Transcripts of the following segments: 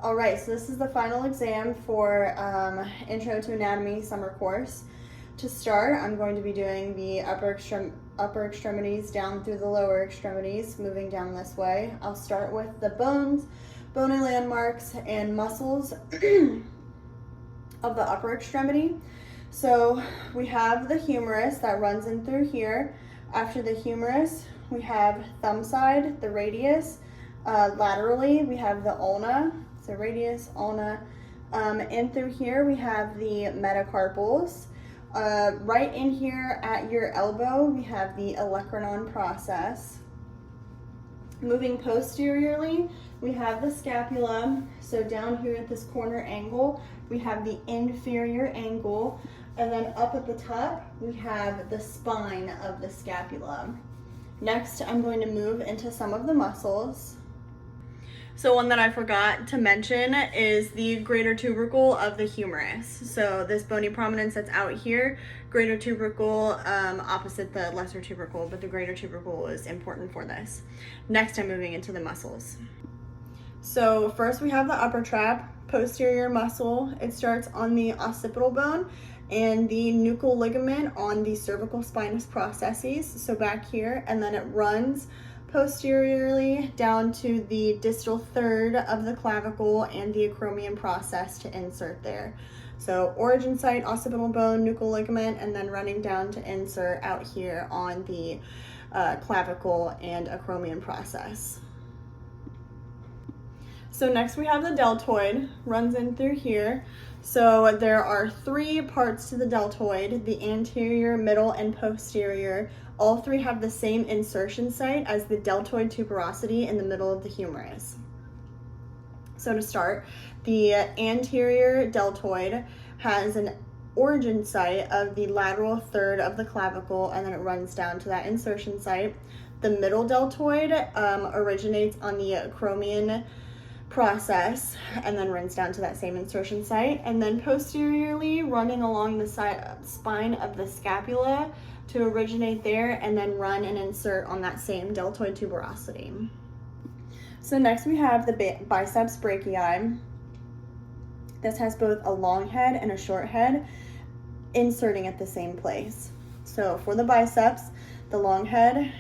All right, so this is the final exam for Intro to Anatomy summer course. To start, I'm going to be doing the upper extremities down through the lower extremities, moving down this way. I'll start with the bones, bony landmarks, and muscles of the upper extremity. So we have the humerus that runs in through here. After the humerus, we have thumb side, the radius. Laterally, we have the ulna, so radius, ulna. In through here, we have the metacarpals. Right in here at your elbow, we have the olecranon process. Moving posteriorly, we have the scapula. So down here at this corner angle, we have the inferior angle. And then up at the top, we have the spine of the scapula. Next, I'm going to move into some of the muscles. So one that I forgot to mention is the greater tubercle of the humerus. So this bony prominence that's out here, greater tubercle opposite the lesser tubercle, but the greater tubercle is important for this. Next, I'm moving into the muscles. So first we have the upper trap, posterior muscle. It starts on the occipital bone and the nuchal ligament on the cervical spinous processes, so back here, and then it runs posteriorly down to the distal third of the clavicle and the acromion process to insert there. So origin site, occipital bone, nuchal ligament, and then running down to insert out here on the clavicle and acromion process. So next we have the deltoid, runs in through here. So there are three parts to the deltoid, the anterior, middle, and posterior. All three have the same insertion site as the deltoid tuberosity in the middle of the humerus. So to start, the anterior deltoid has an origin site of the lateral third of the clavicle, and then it runs down to that insertion site. The middle deltoid originates on the acromion process and then runs down to that same insertion site, and then posteriorly running along the spine of the scapula to originate there and then run and insert on that same deltoid tuberosity. So next we have the biceps brachii. This has both a long head and a short head inserting at the same place. So for the biceps, the long head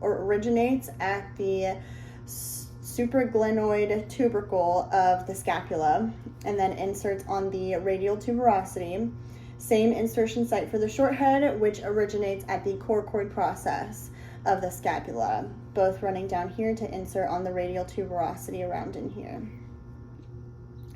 originates at the supraglenoid tubercle of the scapula and then inserts on the radial tuberosity. Same insertion site for the short head, which originates at the coracoid process of the scapula, both running down here to insert on the radial tuberosity around in here.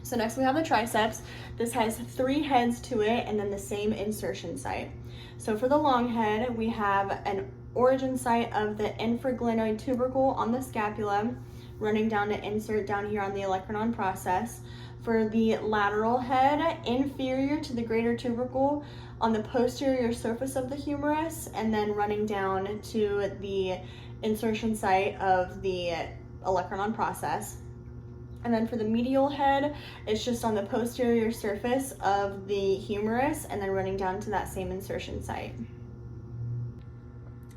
So next we have the triceps. This has three heads to it and then the same insertion site. So for the long head, we have an origin site of the infraglenoid tubercle on the scapula, running down to insert down here on the olecranon process. For the lateral head, inferior to the greater tubercle on the posterior surface of the humerus, and then running down to the insertion site of the olecranon process. And then for the medial head, it's just on the posterior surface of the humerus and then running down to that same insertion site.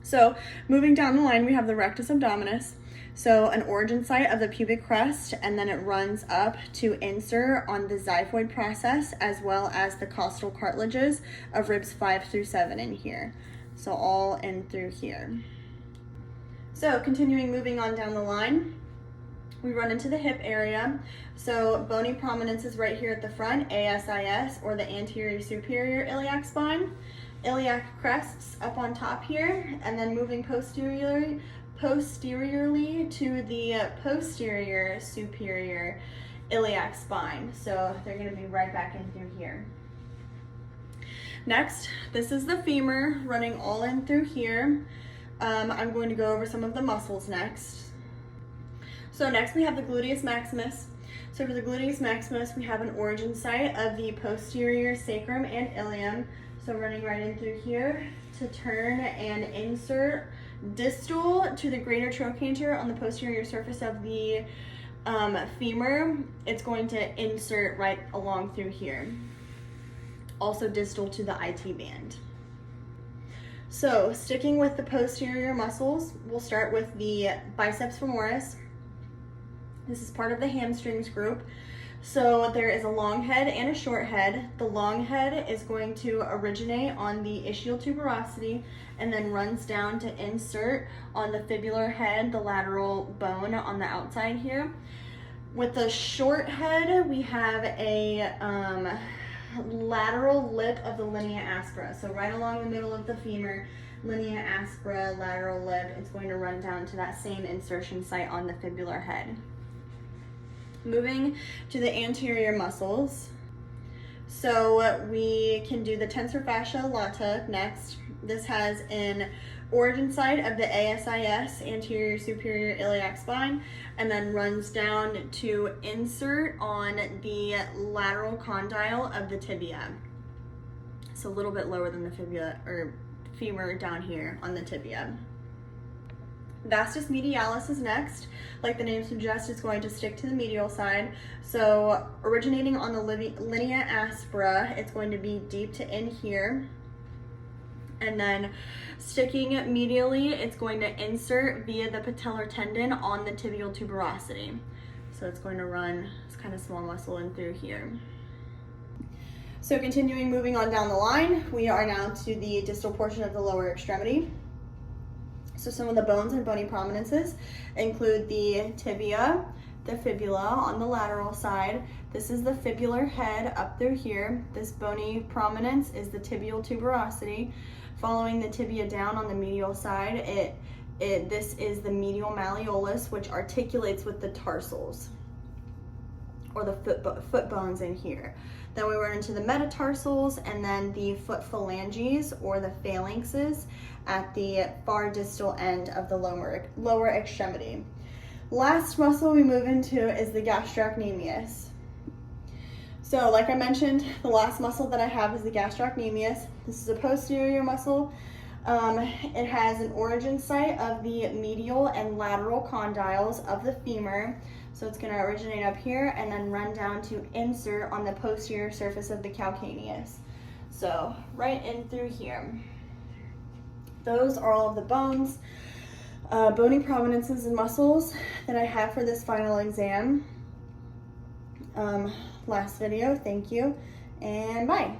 So moving down the line, we have the rectus abdominis. So an origin site of the pubic crest, and then it runs up to insert on the xiphoid process as well as the costal cartilages of ribs 5 through 7 in here. So all in through here. So continuing moving on down the line, we run into the hip area. So bony prominence is right here at the front, ASIS, or the anterior superior iliac spine. Iliac crests up on top here, and then moving posteriorly to the posterior superior iliac spine. So they're going to be right back in through here. Next, this is the femur running all in through here. I'm going to go over some of the muscles next. So next we have the gluteus maximus. So for the gluteus maximus, we have an origin site of the posterior sacrum and ilium. So running right in through here to turn and insert distal to the greater trochanter on the posterior surface of the femur. It's going to insert right along through here. Also distal to the IT band. So sticking with the posterior muscles, we'll start with the biceps femoris. This is part of the hamstrings group. So there is a long head and a short head. The long head is going to originate on the ischial tuberosity and then runs down to insert on the fibular head, the lateral bone on the outside here. With the short head, we have a lateral lip of the linea aspera. So right along the middle of the femur, linea aspera, lateral lip, it's going to run down to that same insertion site on the fibular head. Moving to the anterior muscles. So we can do the tensor fascia lata next. This has an origin site of the ASIS, anterior superior iliac spine, and then runs down to insert on the lateral condyle of the tibia. So a little bit lower than the fibula or femur down here on the tibia. Vastus medialis is next. Like the name suggests, it's going to stick to the medial side. So originating on the linea aspera, it's going to be deep to in here. And then sticking medially, it's going to insert via the patellar tendon on the tibial tuberosity. So it's going to run this kind of small muscle in through here. So continuing, moving on down the line, we are now to the distal portion of the lower extremity. So some of the bones and bony prominences include the tibia, the fibula on the lateral side. This is the fibular head up through here. This bony prominence is the tibial tuberosity. Following the tibia down on the medial side, this is the medial malleolus, which articulates with the tarsals, or the foot bones in here. Then we run into the metatarsals and then the foot phalanges, or the phalanxes, at the far distal end of the lower extremity. Last muscle we move into is the gastrocnemius. So like I mentioned, the last muscle that I have is the gastrocnemius. This is a posterior muscle. It has an origin site of the medial and lateral condyles of the femur. So it's going to originate up here and then run down to insert on the posterior surface of the calcaneus. So right in through here. Those are all of the bones, bony prominences and muscles that I have for this final exam. Last video, thank you, and bye.